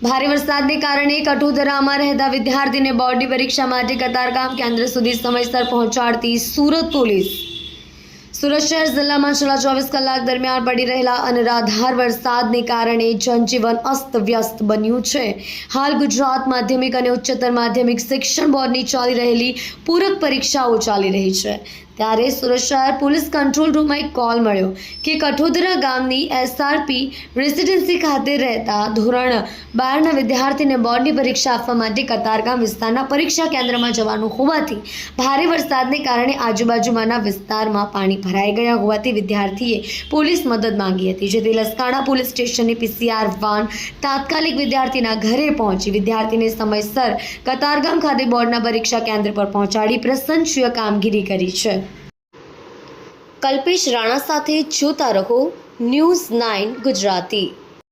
ભારે વરસાદને કારણે કઠોદરામાં રહેતા વિદ્યાર્થીને બોર્ડની પરીક્ષા માટે કતારગામ કેન્દ્ર સુધી સમયસર પહોંચાડતી સુરત પોલીસ। સુરત શહેર જિલ્લામાં છેલ્લા 24 કલાક દરમિયાન પડી રહેલા અનરાધાર વરસાદને કારણે જનજીવન અસ્તવ્યસ્ત બન્યું છે। હાલ ગુજરાત માધ્યમિક અને ઉચ્ચતર માધ્યમિક શિક્ષણ બોર્ડની ચાલી રહેલી પૂરક પરીક્ષાઓ ચાલી રહી છે। ત્યારે સુરત શહેર પોલીસ કંટ્રોલ રૂમમાં એક કોલ મળ્યો કે કઠોદરા ગામની એસઆરપી રેસિડેન્સી ખાતે રહેતા ધોરણ 12ના વિદ્યાર્થીને બોર્ડની પરીક્ષા આપવા માટે કતારગામ વિસ્તારના પરીક્ષા કેન્દ્રમાં જવાનું હોવાથી ભારે વરસાદને કારણે આજુબાજુમાંના વિસ્તારમાં પાણી ભરાઈ ગયા હોવાથી વિદ્યાર્થીએ પોલીસ મદદ માંગી હતી, જેથી લસકાણા પોલીસ સ્ટેશનની પીસીઆર વાન તાત્કાલિક વિદ્યાર્થીના ઘરે પહોંચી વિદ્યાર્થીને સમયસર કતારગામ ખાતે બોર્ડના પરીક્ષા કેન્દ્ર પર પહોંચાડી પ્રશંસનીય કામગીરી કરી છે। કલ્પેશ રાણા સાથે જોતા રહો ન્યૂઝ 9 ગુજરાતી।